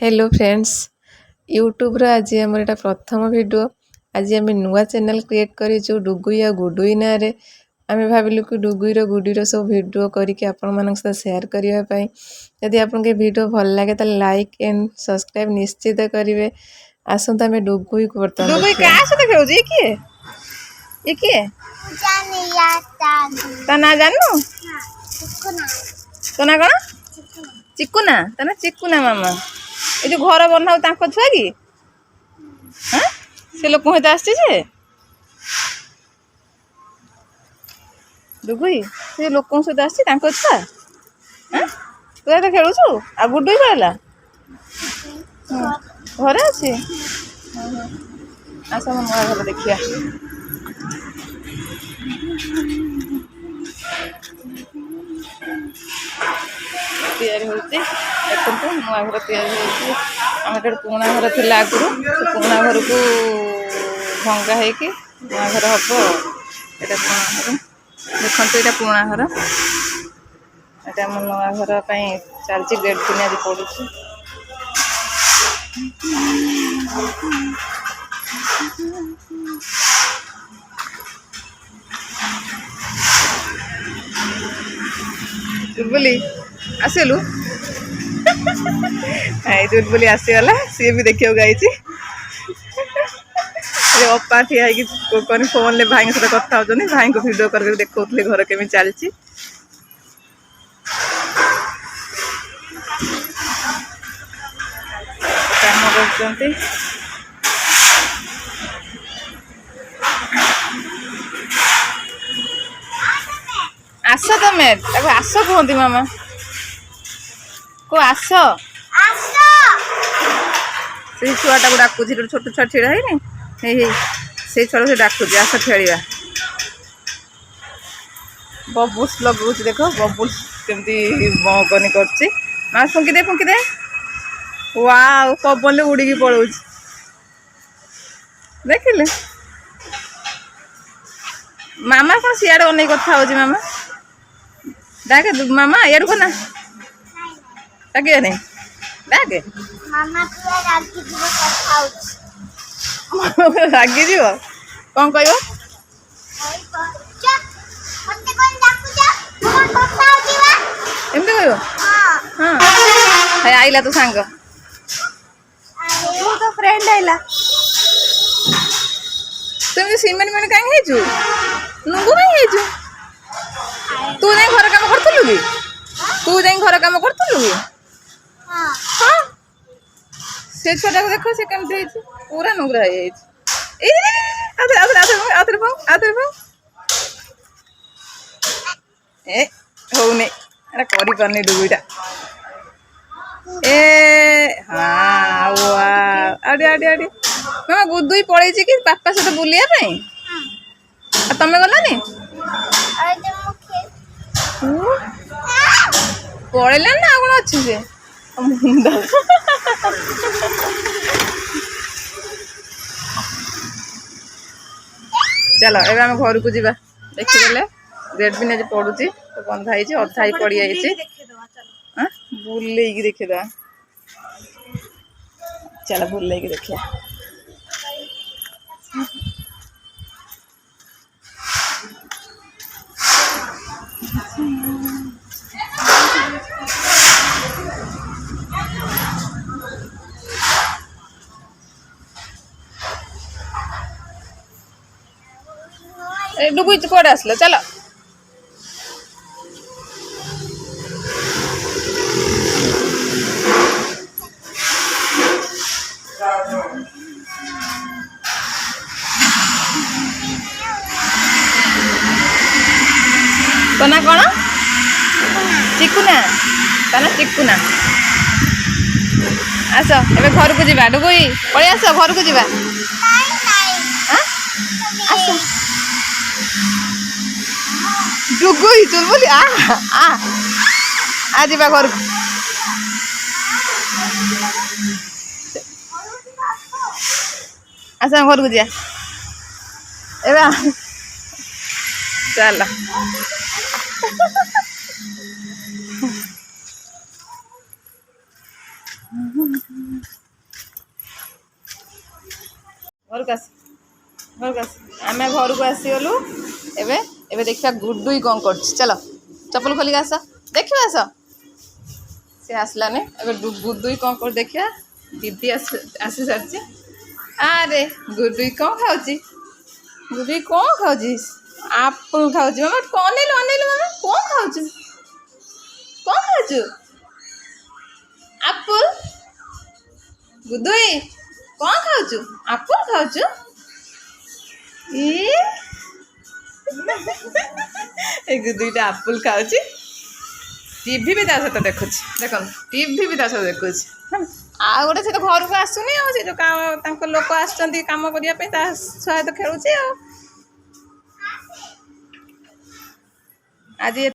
Hello friends YouTube रो आज आमर एटा प्रथम वीडियो। आज आम नुआ चैनल क्रिएट करूँ डुगुई आ गुडुई ना रे। आम भाविलु कि डुगुई रो गुडुई रो सब वीडियो करके आपण मानक साथ शेयर करने पाई। यदि आपन के वीडियो भल लगे तो लाइक एंड सब्सक्राइब निश्चित करेंगे। आसंत आम डुगुई को बर्तमान डुगुई का सहित खेलुजी ये किए ता ना जानू तो ना कौन चिकुना ता ना चिकुना मामा ये जो घर बनाऊ तांको छुआ कि हाँ से लोक सहित आसचे जे डुगुई से लोक सहित आसचे तांको छुआ हाँ तू तो खेलुछु आ गुडुई कहला घरे अच्छे आस हम नुआ घर देखिया तैयारी होती देखते नुआ घर तैयारी होती आम एक पुणा घर थी आगुरी से पुणा घर को भंगा हो नुआ घर हम यहाँ पुणा घर देखते यहाँ पुणा घर यहाँ आम नुआ घर चलती गेट दिन आज पड़ू दुर्बली आसलु दुर्बली आसीगला सी भी देखा आई अपा ठिया कौन फोन ले भाई सहित कथा होनी भाई को भिड कर देखा घर केमी चलती काम कर आस तमें आस कहती मामा को आस से छुआटा को डाकुची छोट छुआ छिड़ा है से छुआ से डाकुची आस खेलिया बबुल्स लगुच देख बबुल्स केमती बकनी कर फुंकी दे वाओ पवन उड़ी पड़ो देखिले मामा कौन सियाड़े अनेक कथा हो मामा डाके मामा यार को ना डाके नहीं डाके मामा पूरा रागी जीव कथा मामा रागी जीव कौन कहयो मते कोन डाकु जा कोन कथा होती बा एमते कहयो हां हाय आइला तो सांग तू तो फ्रेंड आइला तुम सीमेंट में काहे हेजु नुगु काहे हेजु तू नहीं घर काम करथलु कि तू नहीं घर काम करथलु कि हां हां से छोटा को देखो से केमते हेजु पूरा नुगरा हे ए आदर ए हो ने अरे करी करनी डुगुईटा ए हाँ वाह आडे आडे आडे मामा गुदुई पड़े कि पापा सहित बुलिया पई आ तमे गलानी अरे तो मुखे पड़ेला ना कौन अच्छी से मुंडा चलो एबे हम घर को जीवा देखिदेले गेट भी आज पड़ुची तो बंधा है अधा ही पड़ जाइए बुले देखीदा चलो बुले देखिया डुगुई कौड़े आसलो चलो तो ना कौन चिकुना ता ना चिकुना आस ए घर को जीवा डुगुई पड़े आस घर को जीवा आस डुगुई चल बोली आ जीवा घर को आस घर को जा ए चल ଘରକୁ ଆସ ଆମେ ଘରକୁ ଆସିଗଲୁ। ଏବେ ଏବେ ଦେଖିବା ଗୁଡୁଇ କ'ଣ କରୁଛି। ଚାଲ ଚପଲ ଖୋଲିକି ଆସ, ଦେଖିବା ଆସ। ସେ ଆସିଲାନି। ଏବେ ଗୁଡୁଇ କ'ଣ କରୁ ଦେଖିବା। ଦିଦି ଆସି ସାରିଛି। ଆରେ ଗୁଡୁଇ କ'ଣ ଖାଉଛି? ଗୁଡୁଇ କ'ଣ ଖାଉଛି? ଆପଲ୍ ଖାଉଛି। ମାମା ଅନେଇଲୁ ଅନେଇଲୁ, ମାମା କ'ଣ ଖାଉଛୁ? କ'ଣ ଖାଉଛୁ? ଆପଲ୍। ଗୁଡୁଇ କ'ଣ ଖାଉଛୁ? ଆପଲ୍ ଖାଉଛୁ? ଏ ଗୁଡୁଇଟା ଆପଲ୍ ଖାଉଛି। ଟିଭି ବି ତା ସହିତ ଦେଖୁଛି। ଦେଖନ୍ତୁ ଟିଭି ବି ତା ସହିତ ଦେଖୁଛି। ଆଉ ଗୋଟେ ସେ ତ ଘରକୁ ଆସୁନି ଆଉ। ସେ ଯେଉଁ ତାଙ୍କ ଲୋକ ଆସୁଛନ୍ତି କାମ କରିବା ପାଇଁ, ତା ସହିତ ଖେଳୁଛି ଆଉ। ଆଜି